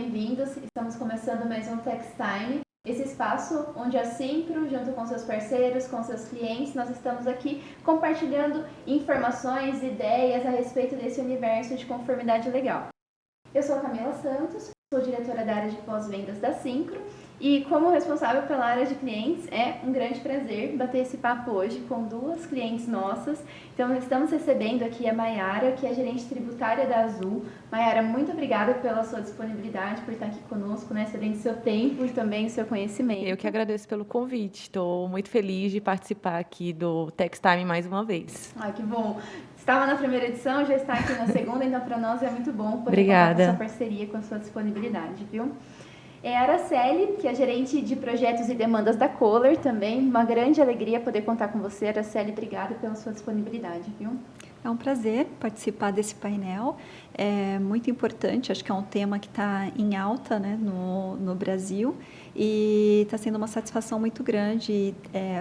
bem-vindos. Estamos começando mais um Tex Time, esse espaço onde a Syncro, junto com seus parceiros, com seus clientes, nós estamos aqui compartilhando informações, ideias a respeito desse universo de conformidade legal. Eu sou a Camila Santos, sou diretora da área de pós-vendas da Syncro e como responsável pela área de clientes, é um grande prazer bater esse papo hoje com duas clientes nossas. Então, estamos recebendo aqui a Mayara, que é gerente tributária da Azul. Mayara, muito obrigada pela sua disponibilidade, por estar aqui conosco, né, cedendo seu tempo e também o seu conhecimento. Eu que agradeço pelo convite. Estou muito feliz de participar aqui do Tex Time mais uma vez. Ai, que bom. Estava na primeira edição, já está aqui na segunda, então para nós é muito bom poder Obrigada. contar com a sua parceria, com a sua disponibilidade, viu? É a Araceli, que é gerente de projetos e demandas da Kohler também. Uma grande alegria poder contar com você, Araceli. Obrigada pela sua disponibilidade, viu? É um prazer participar desse painel. É muito importante, acho que é um tema que está em alta, né, no Brasil. E está sendo uma satisfação muito grande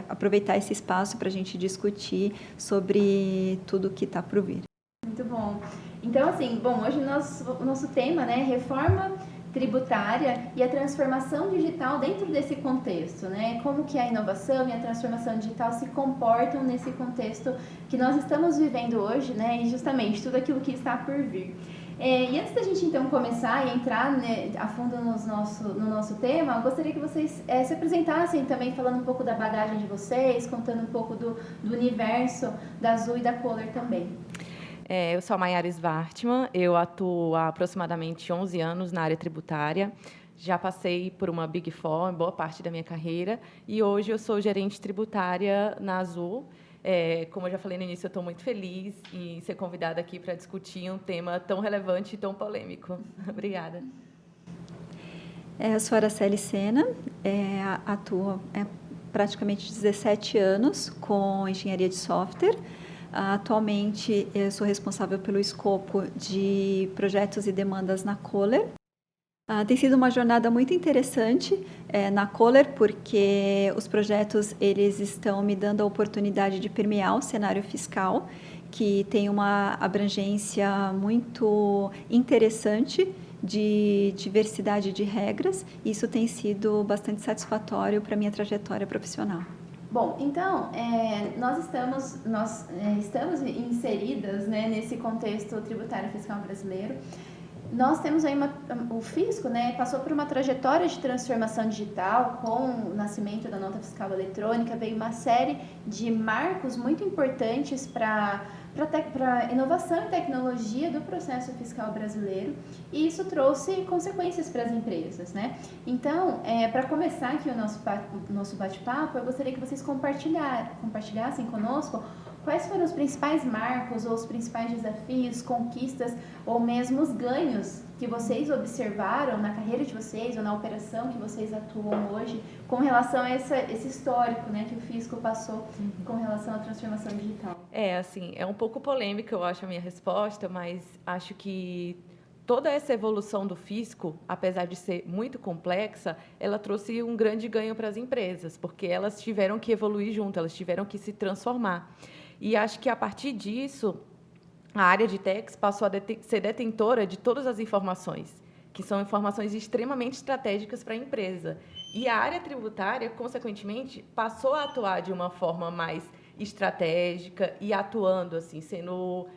aproveitar esse espaço para a gente discutir sobre tudo que está por vir. Muito bom. Então, assim, hoje o nosso tema, né, reforma tributária e a transformação digital dentro desse contexto, né? Como que a inovação e a transformação digital se comportam nesse contexto que nós estamos vivendo hoje, né? E justamente tudo aquilo que está por vir. E antes da gente então começar e entrar, né, a fundo no nosso tema, eu gostaria que vocês se apresentassem também, falando um pouco da bagagem de vocês, contando um pouco do universo da Azul e da Kohler também. Eu sou a Mayara Svartman, eu atuo há aproximadamente 11 anos na área tributária, já passei por uma Big Four em boa parte da minha carreira e hoje eu sou gerente tributária na Azul. Como eu já falei no início, eu estou muito feliz em ser convidada aqui para discutir um tema tão relevante e tão polêmico. Obrigada. Eu sou a Araceli Sena, atuo praticamente 17 anos com engenharia de software. Atualmente, eu sou responsável pelo escopo de projetos e demandas na Kohler. Tem sido uma jornada muito interessante na Kohler, porque os projetos eles estão me dando a oportunidade de permear o cenário fiscal, que tem uma abrangência muito interessante de diversidade de regras. Isso tem sido bastante satisfatório para a minha trajetória profissional. Bom, então, nós estamos inseridas, né, nesse contexto tributário fiscal brasileiro. Nós temos aí o fisco, né, passou por uma trajetória de transformação digital com o nascimento da nota fiscal eletrônica, veio uma série de marcos muito importantes para inovação e tecnologia do processo fiscal brasileiro, e isso trouxe consequências para as empresas, né? Então, para começar aqui o nosso bate-papo, eu gostaria que vocês compartilhassem conosco quais foram os principais marcos ou os principais desafios, conquistas ou mesmo os ganhos que vocês observaram na carreira de vocês ou na operação que vocês atuam hoje com relação a esse histórico, né, que o fisco passou com relação à transformação digital. Assim, é um pouco polêmica, eu acho, a minha resposta, mas acho que toda essa evolução do fisco, apesar de ser muito complexa, ela trouxe um grande ganho para as empresas, porque elas tiveram que evoluir junto, elas tiveram que se transformar. E acho que, a partir disso, a área de Tex passou a ser detentora de todas as informações, que são informações extremamente estratégicas para a empresa. E a área tributária, consequentemente, passou a atuar de uma forma mais estratégica e atuando, assim, sendo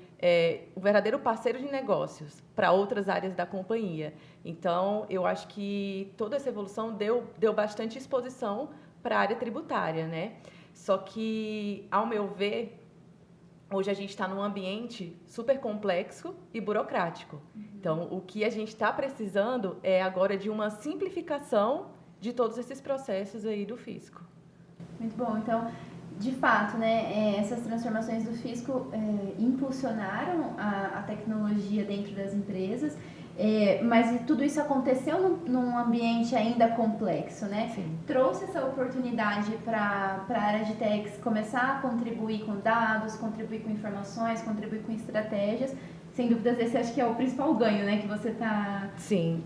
o verdadeiro parceiro de negócios para outras áreas da companhia. Então, eu acho que toda essa evolução deu bastante exposição para a área tributária, né? Só que, ao meu ver, hoje a gente está num ambiente super complexo e burocrático. Então, o que a gente está precisando é agora de uma simplificação de todos esses processos aí do fisco. Muito bom. Então, de fato, né, essas transformações do fisco impulsionaram a tecnologia dentro das empresas, mas tudo isso aconteceu num ambiente ainda complexo, né? Sim. Trouxe essa oportunidade para a área de Tex começar a contribuir com dados, contribuir com informações, contribuir com estratégias. Sem dúvidas, esse acho que é o principal ganho, né, que você está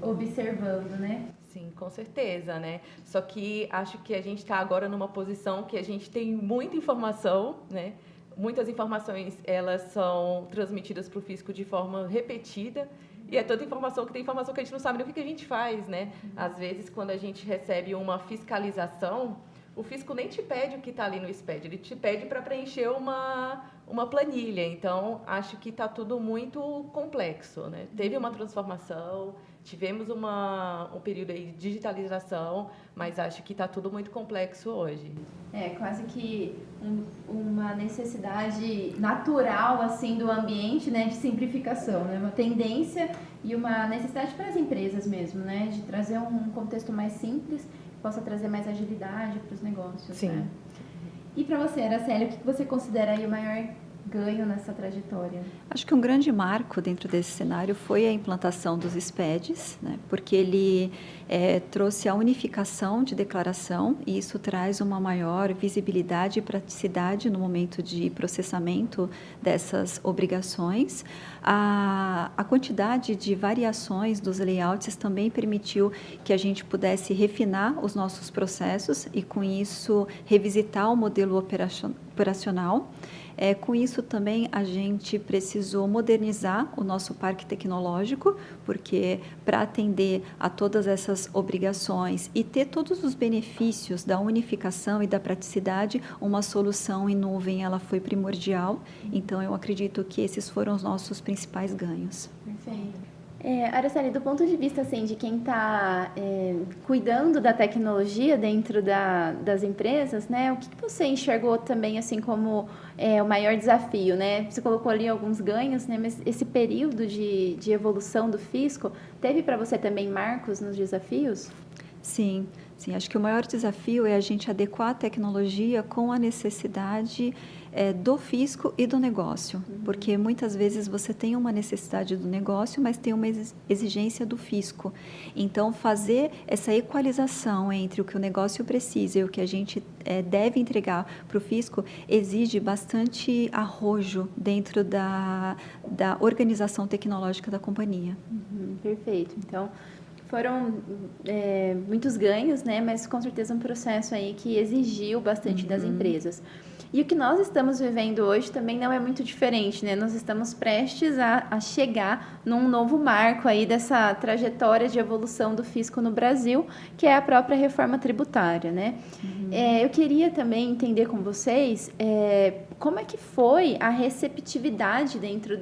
observando, né? Sim, com certeza, né? Só que acho que a gente está agora numa posição que a gente tem muita informação, né? Muitas informações, elas são transmitidas para o fisco de forma repetida E é tanta informação que tem informação que a gente não sabe nem o que a gente faz, né? Às vezes, quando a gente recebe uma fiscalização, o fisco nem te pede o que está ali no SPED, ele te pede para preencher uma planilha. Então, acho que está tudo muito complexo, né? Teve uma transformação, tivemos um período aí de digitalização, mas acho que está tudo muito complexo hoje. É quase que uma necessidade natural assim do ambiente, né, de simplificação, né, uma tendência e uma necessidade para as empresas mesmo, né, de trazer um contexto mais simples que possa trazer mais agilidade para os negócios. Sim. Né? E para você, Araceli, o que você considera aí o maior ganho nessa trajetória? Acho que um grande marco dentro desse cenário foi a implantação dos SPEDs, né? Porque ele trouxe a unificação de declaração e isso traz uma maior visibilidade e praticidade no momento de processamento dessas obrigações. A quantidade de variações dos layouts também permitiu que a gente pudesse refinar os nossos processos e, com isso, revisitar o modelo operacional. Com isso também a gente precisou modernizar o nosso parque tecnológico, porque para atender a todas essas obrigações e ter todos os benefícios da unificação e da praticidade, uma solução em nuvem ela foi primordial. Então eu acredito que esses foram os nossos principais ganhos. Perfeito. Araceli, do ponto de vista assim, de quem está cuidando da tecnologia dentro das empresas, né, o que você enxergou também assim como o maior desafio? Né? Você colocou ali alguns ganhos, né, mas esse período de evolução do fisco teve para você também marcos nos desafios? Sim, acho que o maior desafio é a gente adequar a tecnologia com a necessidade do fisco e do negócio, porque muitas vezes você tem uma necessidade do negócio, mas tem uma exigência do fisco. Então, fazer essa equalização entre o que o negócio precisa e o que a gente deve entregar para o fisco exige bastante arrojo dentro da organização tecnológica da companhia. Perfeito. Então, foram muitos ganhos, né? Mas com certeza um processo aí que exigiu bastante das empresas. E o que nós estamos vivendo hoje também não é muito diferente, né? Nós estamos prestes a chegar num novo marco aí dessa trajetória de evolução do fisco no Brasil, que é a própria reforma tributária, né? Eu queria também entender com vocês como é que foi a receptividade dentro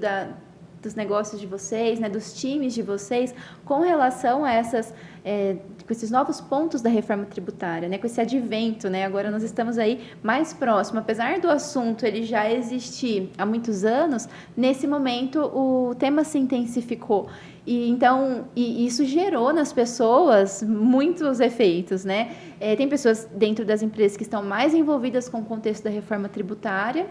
dos negócios de vocês, né, dos times de vocês, com relação a com esses novos pontos da reforma tributária, né, com esse advento, né, agora nós estamos aí mais próximo, apesar do assunto ele já existir há muitos anos, nesse momento o tema se intensificou. E isso gerou nas pessoas muitos efeitos, né? Tem pessoas dentro das empresas que estão mais envolvidas com o contexto da reforma tributária,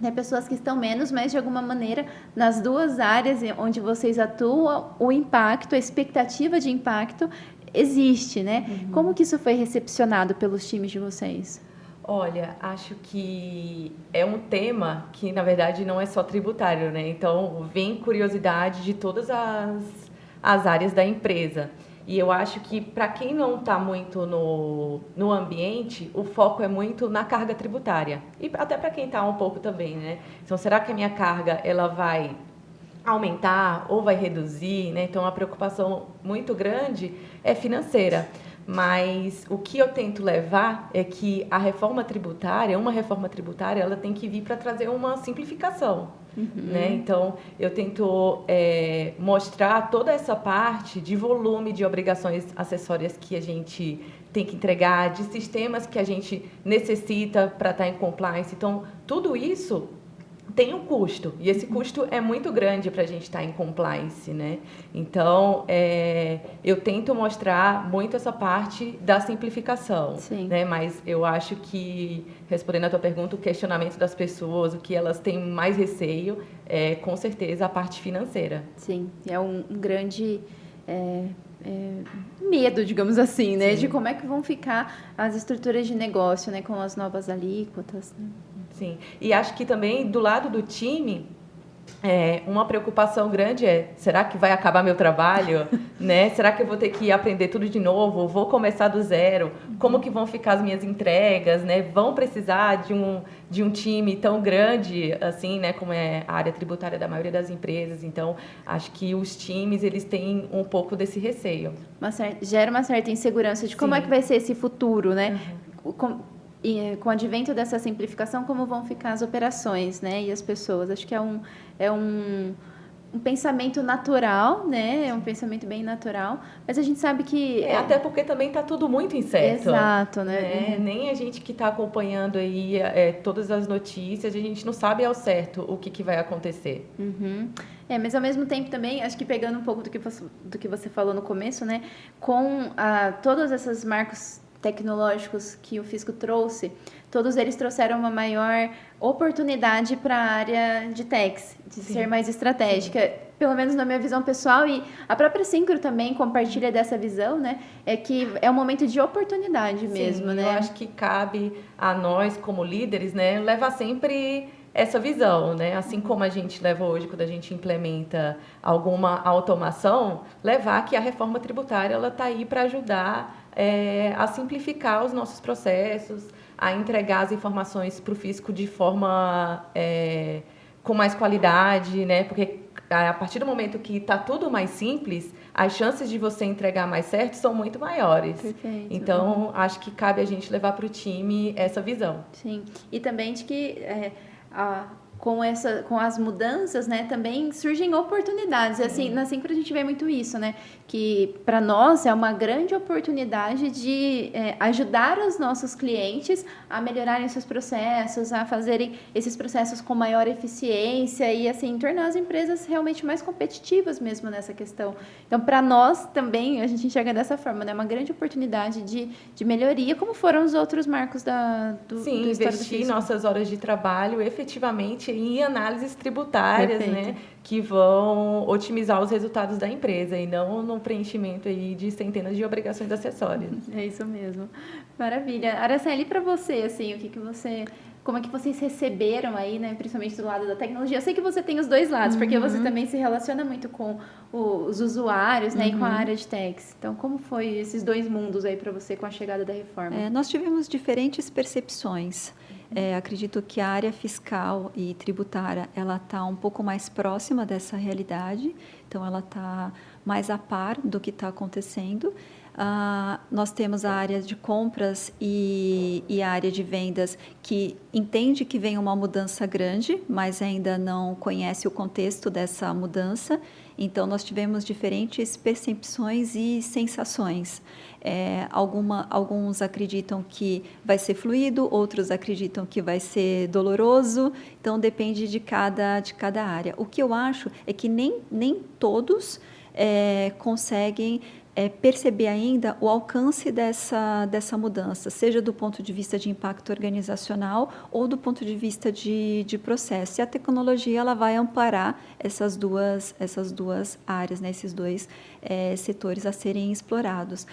né, pessoas que estão menos, mas de alguma maneira nas duas áreas onde vocês atuam, o impacto, a expectativa de impacto existe, né? Como que isso foi recepcionado pelos times de vocês? Olha, acho que é um tema que, na verdade, não é só tributário, né? Então, vem curiosidade de todas as áreas da empresa. E eu acho que, para quem não está muito no ambiente, o foco é muito na carga tributária. E até para quem está um pouco também, né? Então, será que a minha carga ela vai aumentar ou vai reduzir, né? Então, a preocupação muito grande é financeira. Mas o que eu tento levar é que uma reforma tributária, ela tem que vir para trazer uma simplificação. Né? Então, eu tento mostrar toda essa parte de volume de obrigações acessórias que a gente tem que entregar, de sistemas que a gente necessita para estar em compliance. Então, tudo isso tem um custo, e esse custo é muito grande para a gente estar em compliance, né? Então, eu tento mostrar muito essa parte da simplificação, né? Mas eu acho que, respondendo a tua pergunta, o questionamento das pessoas, o que elas têm mais receio, é com certeza a parte financeira. Sim, é um grande medo, digamos assim, né? Sim. De como é que vão ficar as estruturas de negócio, né? Com as novas alíquotas, né? Sim, e acho que também do lado do time, Uma preocupação grande será que vai acabar meu trabalho? Né? Será que eu vou ter que aprender tudo de novo? Vou começar do zero? Como que vão ficar as minhas entregas? Né? Vão precisar de um time tão grande, assim, né? Como é a área tributária da maioria das empresas. Então, acho que os times, eles têm um pouco desse receio. Gera uma certa insegurança de como é que vai ser esse futuro, né? E com o advento dessa simplificação, como vão ficar as operações, né? E as pessoas. Acho que é um pensamento natural, né? É um pensamento bem natural. Mas a gente sabe que... Até porque também está tudo muito incerto. Exato, né? Nem a gente que está acompanhando aí todas as notícias, a gente não sabe ao certo o que vai acontecer. Uhum. Mas ao mesmo tempo também, acho que pegando um pouco do que você falou no começo, né? Com todos esses marcos tecnológicos que o fisco trouxe, todos eles trouxeram uma maior oportunidade para a área de techs, de ser mais estratégica. Sim. Pelo menos na minha visão pessoal, e a própria Syncro também compartilha dessa visão, né? É que é um momento de oportunidade mesmo, né? Eu acho que cabe a nós, como líderes, né, levar sempre essa visão, né? Assim como a gente leva hoje, quando a gente implementa alguma automação, levar que a reforma tributária ela está aí para ajudar a simplificar os nossos processos, a entregar as informações para o fisco de forma com mais qualidade, né? Porque a partir do momento que está tudo mais simples, as chances de você entregar mais certo são muito maiores. Perfeito. Então, acho que cabe a gente levar para o time essa visão. Sim, e também de que com as mudanças, né, também surgem oportunidades. Assim, na Syncro a gente vê muito isso, né, que para nós é uma grande oportunidade de ajudar os nossos clientes a melhorarem seus processos, a fazerem esses processos com maior eficiência e, assim, tornar as empresas realmente mais competitivas mesmo nessa questão. Então, para nós também, a gente enxerga dessa forma, né, uma grande oportunidade de melhoria, como foram os outros marcos do Sim, investir nossas horas de trabalho efetivamente em análises tributárias, Perfeito. né, que vão otimizar os resultados da empresa e não no preenchimento aí de centenas de obrigações acessórias. É isso mesmo. Maravilha. Araceli, para você, assim, como é que vocês receberam aí, né, principalmente do lado da tecnologia? Eu sei que você tem os dois lados, porque você também se relaciona muito com os usuários, né, e com a área de techs. Então, como foi esses dois mundos aí para você com a chegada da reforma? Nós tivemos diferentes percepções. Acredito que a área fiscal e tributária ela está um pouco mais próxima dessa realidade, então ela está mais a par do que está acontecendo. Nós temos a área de compras e a área de vendas que entende que vem uma mudança grande, mas ainda não conhece o contexto dessa mudança. Então, nós tivemos diferentes percepções e sensações. Alguns acreditam que vai ser fluido, outros acreditam que vai ser doloroso. Então, depende de cada área. O que eu acho é que nem todos conseguem perceber ainda o alcance dessa mudança, seja do ponto de vista de impacto organizacional ou do ponto de vista de processo. E a tecnologia ela vai amparar essas duas áreas, né, esses dois setores a serem explorados.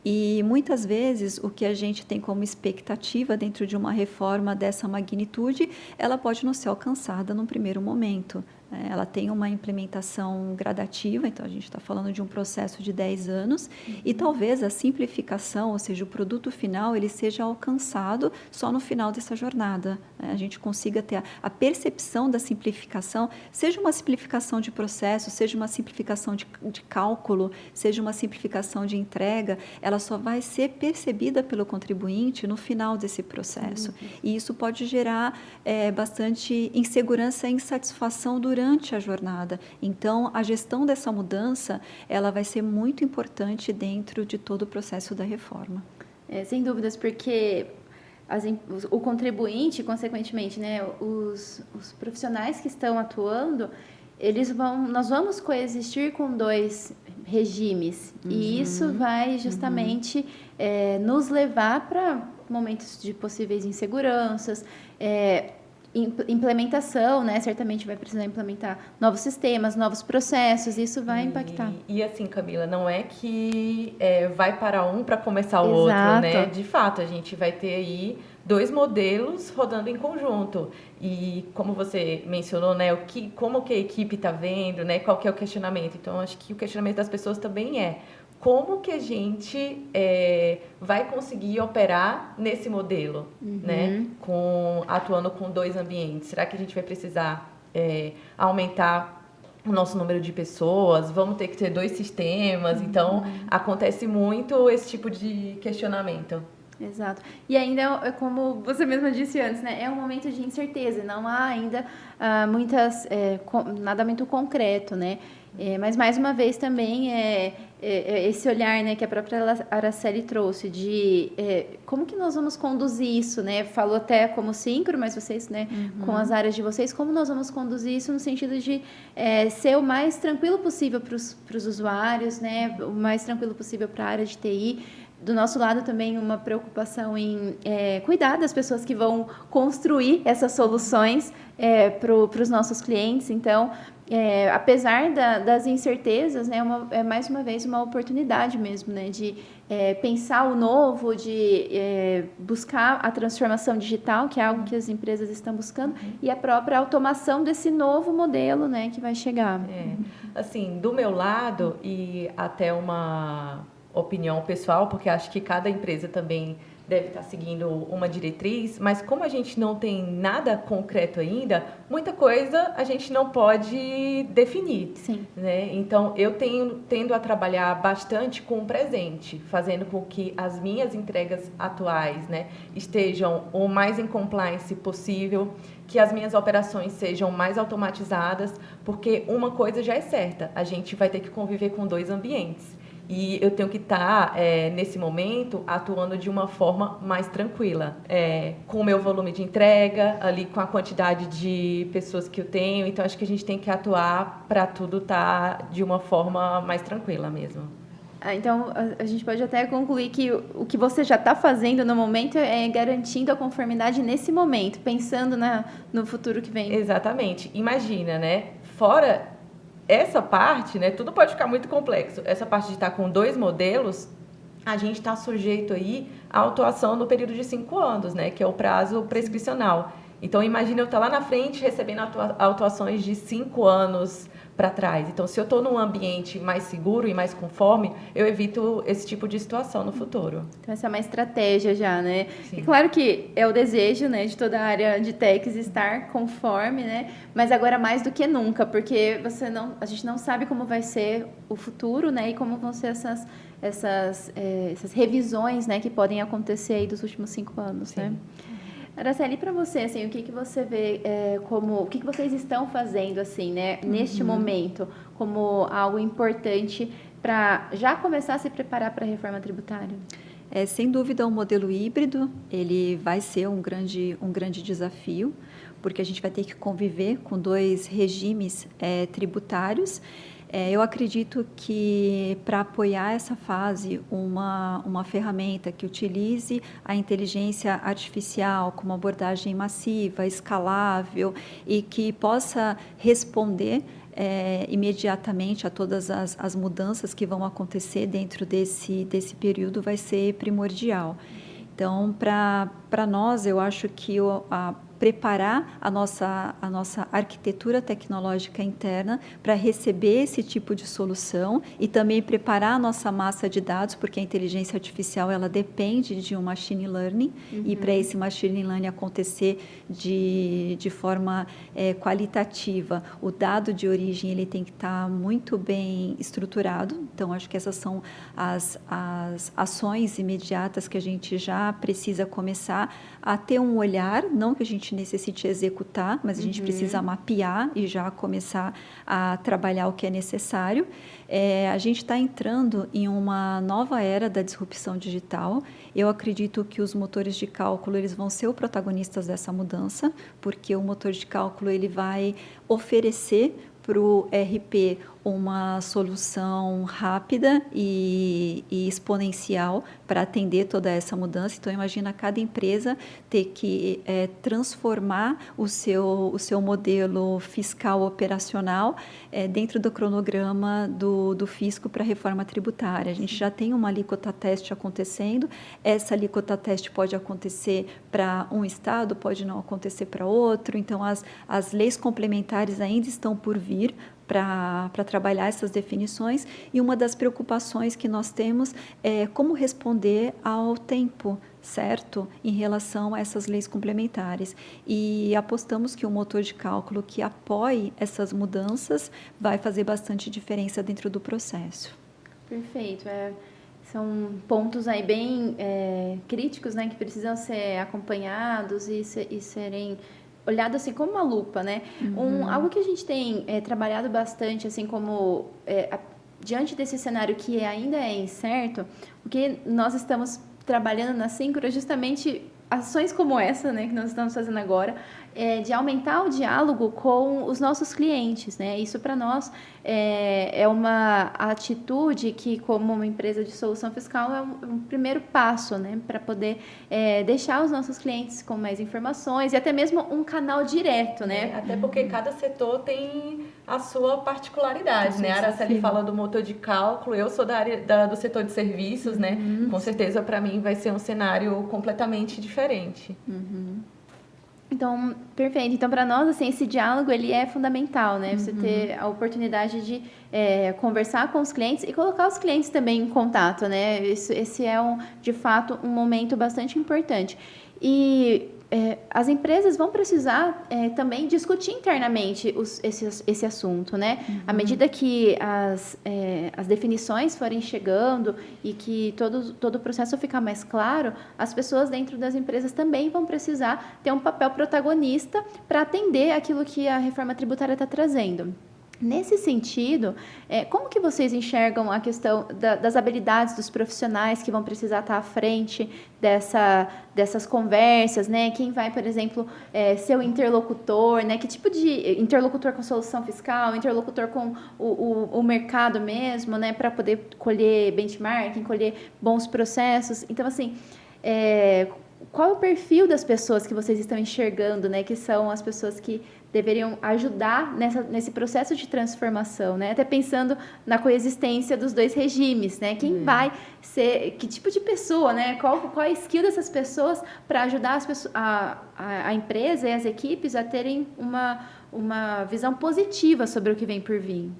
E muitas vezes o que a gente tem como expectativa dentro de uma reforma dessa magnitude, ela pode não ser alcançada num primeiro momento. Ela tem uma implementação gradativa, então a gente está falando de um processo de 10 anos, e talvez a simplificação, ou seja, o produto final, ele seja alcançado só no final dessa jornada. A gente consiga ter a percepção da simplificação, seja uma simplificação de processo, seja uma simplificação de cálculo, seja uma simplificação de entrega, ela só vai ser percebida pelo contribuinte no final desse processo. E isso pode gerar bastante insegurança e insatisfação durante a jornada. Então, a gestão dessa mudança, ela vai ser muito importante dentro de todo o processo da reforma. Sem dúvidas, porque o contribuinte, consequentemente, né, os profissionais que estão atuando, nós vamos coexistir com dois regimes, e isso vai justamente nos levar para momentos de possíveis inseguranças, implementação, né? Certamente vai precisar implementar novos sistemas, novos processos, isso vai impactar. E assim, Camila, não é que vai para um para começar o Exato. outro, né? De fato, a gente vai ter aí 2 modelos rodando em conjunto. E como você mencionou, né, como que a equipe está vendo, né, qual que é o questionamento. Então, acho que o questionamento das pessoas também é como que a gente vai conseguir operar nesse modelo, né, atuando com 2 ambientes. Será que a gente vai precisar aumentar o nosso número de pessoas? Vamos ter que ter 2 sistemas? Então, acontece muito esse tipo de questionamento. Exato. E ainda, como você mesma disse antes, né, é um momento de incerteza, não há ainda nada muito concreto, né? Mas, mais uma vez, também esse olhar, né, que a própria Araceli trouxe de como que nós vamos conduzir isso, né? Falou até como Syncro, mas vocês, né, com as áreas de vocês, como nós vamos conduzir isso no sentido de ser o mais tranquilo possível para os usuários, né? O mais tranquilo possível para a área de TI. Do nosso lado também uma preocupação em cuidar das pessoas que vão construir essas soluções para os nossos clientes. Então, apesar das incertezas, né, é mais uma vez uma oportunidade mesmo, né, de pensar o novo, de buscar a transformação digital, que é algo que as empresas estão buscando, e a própria automação desse novo modelo, né, que vai chegar. Assim, do meu lado, e até uma opinião pessoal, porque acho que cada empresa também deve estar seguindo uma diretriz, mas como a gente não tem nada concreto ainda, muita coisa a gente não pode definir. Sim. Né? Então, eu tendo a trabalhar bastante com o presente, fazendo com que as minhas entregas atuais, né, estejam o mais em compliance possível, que as minhas operações sejam mais automatizadas, porque uma coisa já é certa, a gente vai ter que conviver com 2 ambientes. E eu tenho que estar, nesse momento, atuando de uma forma mais tranquila, com o meu volume de entrega, ali com a quantidade de pessoas que eu tenho. Então, acho que a gente tem que atuar para tudo estar de uma forma mais tranquila mesmo. Então, a gente pode até concluir que o que você já está fazendo no momento é garantindo a conformidade nesse momento, pensando no futuro que vem. Exatamente. Imagina, né? Fora essa parte, né, tudo pode ficar muito complexo. Essa parte de estar com 2 modelos, a gente está sujeito aí à autuação no período de 5 anos, né, que é o prazo prescricional. Então, imagina eu estar lá na frente recebendo autuações de 5 anos para trás. Então, se eu estou num ambiente mais seguro e mais conforme, eu evito esse tipo de situação no futuro. Então, essa é uma estratégia já, né? Sim. E claro que é o desejo, né, de toda a área de techs estar conforme, né? Mas agora mais do que nunca, porque a gente não sabe como vai ser o futuro, né? E como vão ser essas revisões, né, que podem acontecer aí dos últimos 5 anos, Sim. né? Araceli, para você, assim, o que você vê o que vocês estão fazendo, assim, né, neste momento, como algo importante para já começar a se preparar para a reforma tributária? Sem dúvida, o modelo híbrido, ele vai ser um grande desafio, porque a gente vai ter que conviver com 2 regimes tributários. Eu acredito que para apoiar essa fase, uma ferramenta que utilize a inteligência artificial como abordagem massiva, escalável e que possa responder imediatamente a todas as mudanças que vão acontecer dentro desse período vai ser primordial. Então, para nós, eu acho que preparar a nossa arquitetura tecnológica interna para receber esse tipo de solução e também preparar a nossa massa de dados, porque a inteligência artificial ela depende de um machine learning e para esse machine learning acontecer de forma qualitativa, o dado de origem ele tem que estar muito bem estruturado. Então, acho que essas são as ações imediatas que a gente já precisa começar a ter um olhar, não que a gente necessite executar, mas a gente precisa mapear e já começar a trabalhar o que é necessário. A gente está entrando em uma nova era da disrupção digital. Eu acredito que os motores de cálculo eles vão ser os protagonistas dessa mudança, porque o motor de cálculo ele vai oferecer para o RP uma solução rápida e exponencial para atender toda essa mudança. Então, imagina cada empresa ter que transformar o seu modelo fiscal operacional dentro do cronograma do fisco para a reforma tributária. A gente já tem uma alíquota teste acontecendo, essa alíquota teste pode acontecer para um estado, pode não acontecer para outro, então as leis complementares ainda estão por vir para trabalhar essas definições, e uma das preocupações que nós temos é como responder ao tempo certo em relação a essas leis complementares. E apostamos que o motor de cálculo que apoie essas mudanças vai fazer bastante diferença dentro do processo. Perfeito. São pontos aí bem críticos, né, que precisam ser acompanhados e serem olhado assim como uma lupa, né? Algo que a gente tem trabalhado bastante, assim como diante desse cenário que ainda é incerto, o que nós estamos trabalhando na Syncro é justamente ações como essa, né, que nós estamos fazendo agora, de aumentar o diálogo com os nossos clientes, né? Isso para nós é uma atitude que, como uma empresa de solução fiscal, é um primeiro passo, né, para poder deixar os nossos clientes com mais informações e até mesmo um canal direto, né? Até porque cada setor tem a sua particularidade, né? A Araceli fala do motor de cálculo, eu sou da área do setor de serviços, né? Com certeza, para mim, vai ser um cenário completamente diferente. Então, perfeito. Então, para nós, assim, esse diálogo, ele é fundamental, né? Você ter a oportunidade de conversar com os clientes e colocar os clientes também em contato, né? Esse é, de fato, um momento bastante importante. E as empresas vão precisar também discutir internamente esse assunto, né? À medida que as definições forem chegando e que todo o processo ficar mais claro, as pessoas dentro das empresas também vão precisar ter um papel protagonista para atender aquilo que a reforma tributária está trazendo. Nesse sentido, como que vocês enxergam a questão das habilidades dos profissionais que vão precisar estar à frente dessas conversas, né? Quem vai, por exemplo, ser o interlocutor, né? Que tipo de interlocutor com solução fiscal, interlocutor com o mercado mesmo, né? Para poder colher benchmarking, colher bons processos. Então, assim, qual é o perfil das pessoas que vocês estão enxergando, né? Que são as pessoas que deveriam ajudar nesse processo de transformação, né? Até pensando na coexistência dos dois regimes, né? Quem vai ser, que tipo de pessoa, né? Qual a skill dessas pessoas para ajudar a empresa e as equipes a terem uma visão positiva sobre o que vem por vir?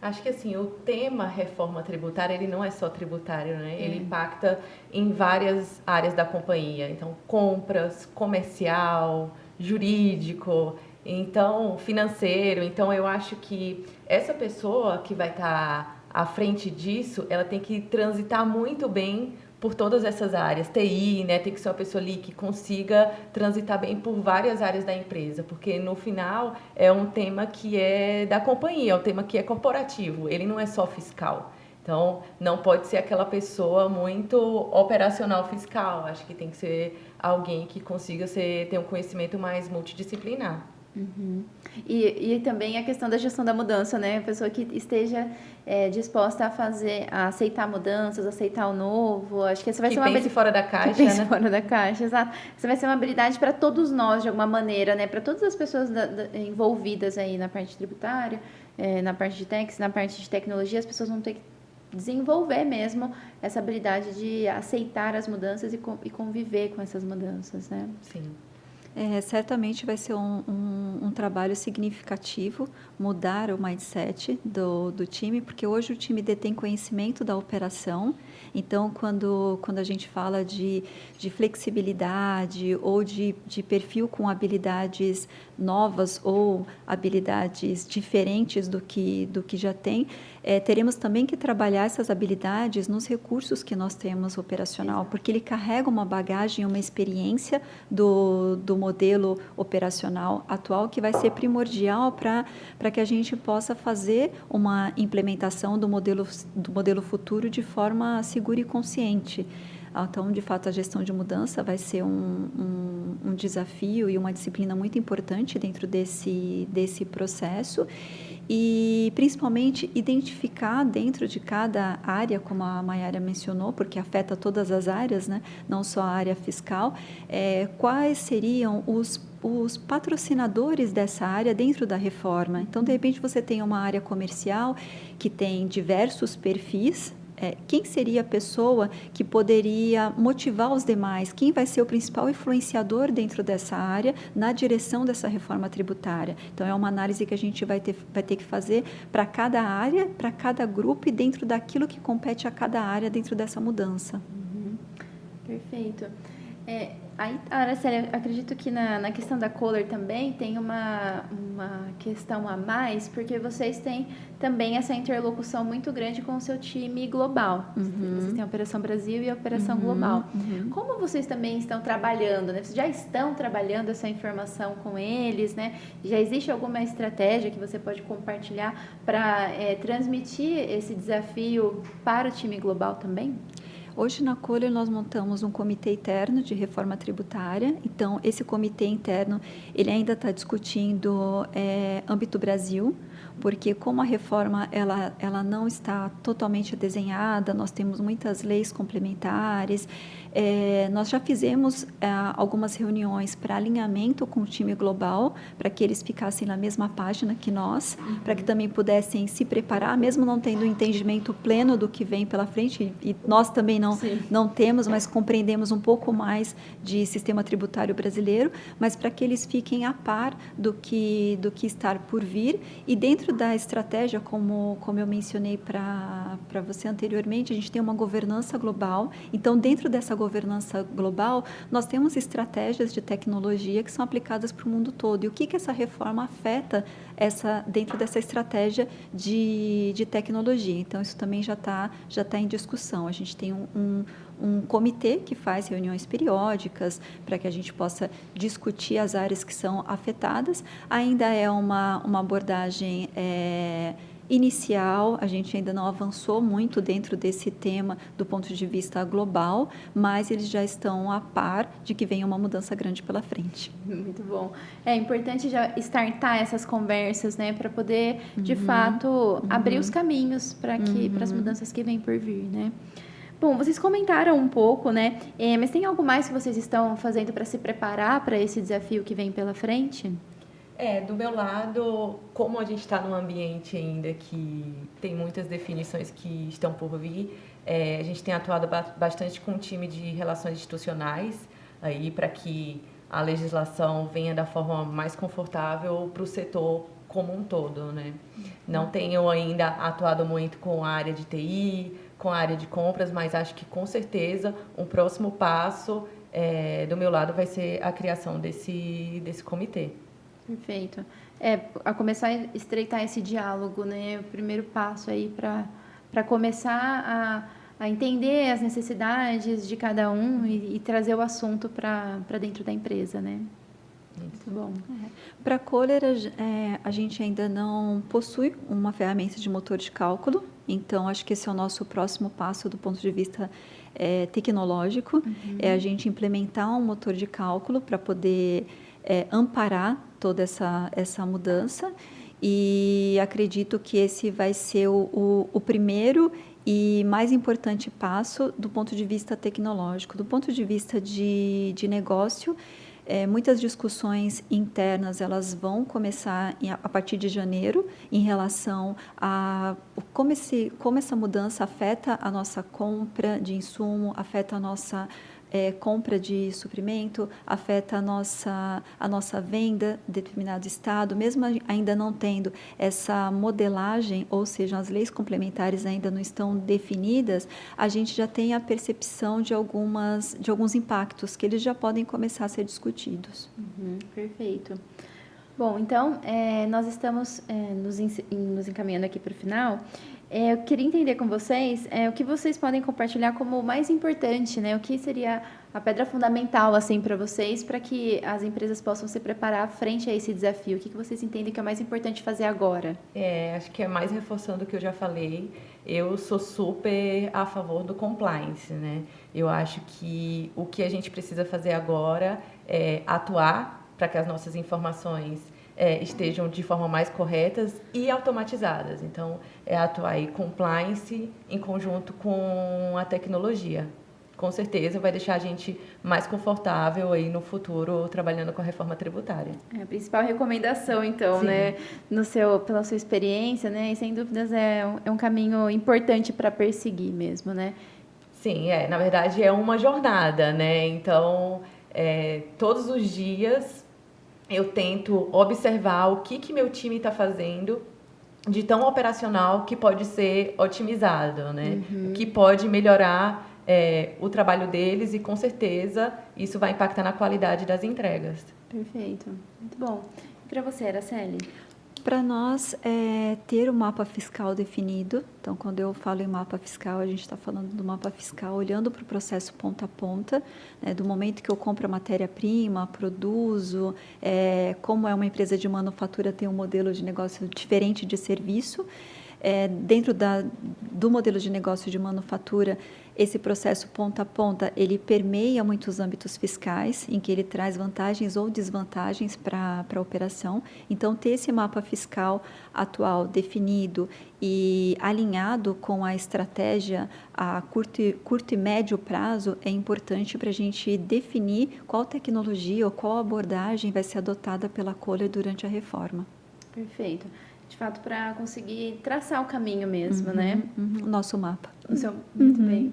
Acho que assim, o tema reforma tributária, ele não é só tributário, né? Ele impacta em várias áreas da companhia. Então, compras, comercial, jurídico, então financeiro. Então, eu acho que essa pessoa que vai estar à frente disso, ela tem que transitar muito bem por todas essas áreas. TI, né? Tem que ser uma pessoa ali que consiga transitar bem por várias áreas da empresa, porque no final é um tema que é da companhia, é um tema que é corporativo, ele não é só fiscal. Então, não pode ser aquela pessoa muito operacional fiscal. Acho que tem que ser alguém que consiga ter um conhecimento mais multidisciplinar. E também a questão da gestão da mudança, né? A pessoa que esteja disposta a aceitar mudanças, aceitar o novo. Acho que essa vai ser uma habilidade fora da caixa, que pense fora da caixa, exato. Essa vai ser uma habilidade para todos nós, de alguma maneira, né? Para todas as pessoas envolvidas aí na parte tributária, na parte de tax, na parte de tecnologia, as pessoas vão ter que desenvolver mesmo essa habilidade de aceitar as mudanças e conviver com essas mudanças, né? Sim. Certamente vai ser um trabalho significativo mudar o mindset do time, porque hoje o time detém conhecimento da operação. Então, quando a gente fala de flexibilidade ou de perfil com habilidades novas ou habilidades diferentes do que já tem, teremos também que trabalhar essas habilidades nos recursos que nós temos operacional, porque ele carrega uma bagagem, uma experiência do modelo operacional atual que vai ser primordial para que a gente possa fazer uma implementação do modelo futuro de forma segura e consciente. Então, de fato, a gestão de mudança vai ser um desafio e uma disciplina muito importante dentro desse processo. e principalmente identificar dentro de cada área, como a Mayara mencionou, porque afeta todas as áreas, né? Não só a área fiscal, quais seriam os patrocinadores dessa área dentro da reforma. Então, de repente, você tem uma área comercial que tem diversos perfis. Quem seria a pessoa que poderia motivar os demais? Quem vai ser o principal influenciador dentro dessa área na direção dessa reforma tributária? Então, é uma análise que a gente vai ter que fazer para cada área, para cada grupo e dentro daquilo que compete a cada área dentro dessa mudança. Perfeito. Aí, Araceli, acredito que na questão da Kohler também tem uma questão a mais, porque vocês têm também essa interlocução muito grande com o seu time global. Vocês têm a Operação Brasil e a Operação Global. Como vocês também estão trabalhando, né? Vocês já estão trabalhando essa informação com eles, né? Já existe alguma estratégia que você pode compartilhar para transmitir esse desafio para o time global também? Hoje, na Kohler, nós montamos um comitê interno de reforma tributária. Então, esse comitê interno, ele ainda está discutindo âmbito Brasil, porque como a reforma ela não está totalmente desenhada, nós temos muitas leis complementares. Nós já fizemos algumas reuniões para alinhamento com o time global, para que eles ficassem na mesma página que nós, para que também pudessem se preparar, mesmo não tendo o entendimento pleno do que vem pela frente, e nós também não temos, mas compreendemos um pouco mais de sistema tributário brasileiro, mas para que eles fiquem a par do que está por vir. E dentro da estratégia, como eu mencionei para você anteriormente, a gente tem uma governança global. Então, dentro dessa governança global, nós temos estratégias de tecnologia que são aplicadas para o mundo todo. E o que essa reforma afeta dentro dessa estratégia de tecnologia? Então, isso também já tá em discussão. A gente tem um comitê que faz reuniões periódicas para que a gente possa discutir as áreas que são afetadas. Ainda é uma abordagem inicial, a gente ainda não avançou muito dentro desse tema do ponto de vista global, mas eles já estão a par de que vem uma mudança grande pela frente. Muito bom. É importante já startar essas conversas, né, para poder, de fato, abrir os caminhos para as mudanças que vêm por vir, né? Bom, vocês comentaram um pouco, né? Mas tem algo mais que vocês estão fazendo para se preparar para esse desafio que vem pela frente? Do meu lado, como a gente está num ambiente ainda que tem muitas definições que estão por vir, a gente tem atuado bastante com o time de relações institucionais aí para que a legislação venha da forma mais confortável para o setor como um todo, né? Não tenho ainda atuado muito com a área de TI, com a área de compras, mas acho que com certeza um próximo passo do meu lado vai ser a criação desse comitê. Perfeito. A começar a estreitar esse diálogo, né? O primeiro passo aí para começar a entender as necessidades de cada um e trazer o assunto para dentro da empresa, né? Muito bom. Para a Kohler, a gente ainda não possui uma ferramenta de motor de cálculo, então acho que esse é o nosso próximo passo do ponto de vista tecnológico, é a gente implementar um motor de cálculo para poder amparar toda essa mudança, e acredito que esse vai ser o primeiro e mais importante passo do ponto de vista tecnológico. Do ponto de vista de negócio, muitas discussões internas elas vão começar a partir de janeiro em relação a como essa mudança afeta a nossa compra de insumo, afeta a nossa compra de suprimento, afeta a nossa venda de determinado estado, mesmo ainda não tendo essa modelagem, ou seja, as leis complementares ainda não estão definidas, a gente já tem a percepção de alguns impactos que eles já podem começar a ser discutidos. Perfeito. Bom, então, nós estamos nos encaminhando aqui para o final. Eu queria entender com vocês o que vocês podem compartilhar como o mais importante, né? O que seria a pedra fundamental, assim, para vocês, para que as empresas possam se preparar frente a esse desafio? O que vocês entendem que é o mais importante fazer agora? Acho que é mais reforçando o que eu já falei. Eu sou super a favor do compliance, né? Eu acho que o que a gente precisa fazer agora é atuar para que as nossas informações estejam de forma mais corretas e automatizadas. Então, é atuar aí compliance em conjunto com a tecnologia. Com certeza vai deixar a gente mais confortável aí no futuro trabalhando com a reforma tributária. É a principal recomendação, então, Sim. né, pela sua experiência, né, e sem dúvidas é um caminho importante para perseguir mesmo, né? Sim, na verdade é uma jornada, né? Então, todos os dias eu tento observar o que meu time está fazendo de tão operacional que pode ser otimizado, né? O que pode melhorar o trabalho deles e, com certeza, isso vai impactar na qualidade das entregas. Perfeito. Muito bom. E para você, Araceli? Para nós, ter o mapa fiscal definido. Então, quando eu falo em mapa fiscal, a gente está falando do mapa fiscal olhando para o processo ponta a ponta, né, do momento que eu compro a matéria-prima, produzo, como é uma empresa de manufatura, tem um modelo de negócio diferente de serviço. Dentro do modelo de negócio de manufatura, esse processo ponta a ponta, ele permeia muitos âmbitos fiscais, em que ele traz vantagens ou desvantagens para a operação. Então, ter esse mapa fiscal atual definido e alinhado com a estratégia a curto e médio prazo é importante para a gente definir qual tecnologia ou qual abordagem vai ser adotada pela Kohler durante a reforma. Perfeito. De fato, para conseguir traçar o caminho mesmo, né? O nosso mapa. Muito bem.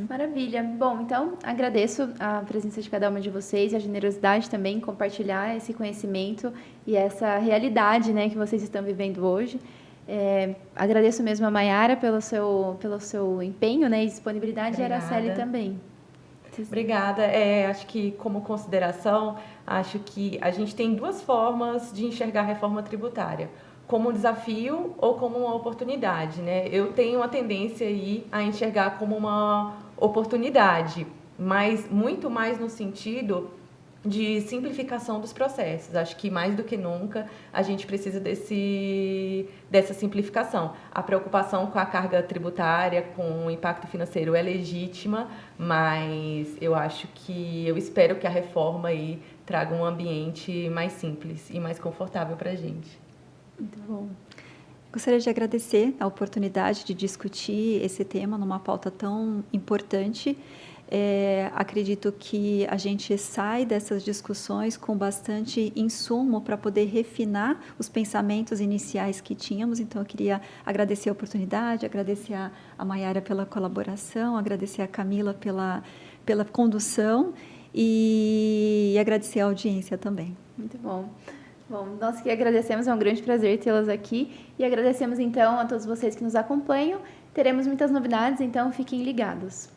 Maravilha. Bom, então, agradeço a presença de cada uma de vocês e a generosidade também em compartilhar esse conhecimento e essa realidade, né, que vocês estão vivendo hoje. Agradeço mesmo a Maiara pelo seu empenho, né, e disponibilidade. Obrigada. E a Araceli também. Obrigada. Acho que, como consideração, acho que a gente tem duas formas de enxergar a reforma tributária: como um desafio ou como uma oportunidade, né? Eu tenho a tendência aí a enxergar como uma oportunidade, mas muito mais no sentido de simplificação dos processos. Acho que mais do que nunca a gente precisa dessa simplificação. A preocupação com a carga tributária, com o impacto financeiro é legítima, mas eu espero que a reforma aí traga um ambiente mais simples e mais confortável para a gente. Muito bom. Gostaria de agradecer a oportunidade de discutir esse tema numa pauta tão importante. Acredito que a gente sai dessas discussões com bastante insumo para poder refinar os pensamentos iniciais que tínhamos. Então, eu queria agradecer a oportunidade, agradecer a Maiara pela colaboração, agradecer a Camila pela condução e agradecer a audiência também. Muito bom. Bom, nós que agradecemos, é um grande prazer tê-las aqui e agradecemos então a todos vocês que nos acompanham. Teremos muitas novidades, então fiquem ligados.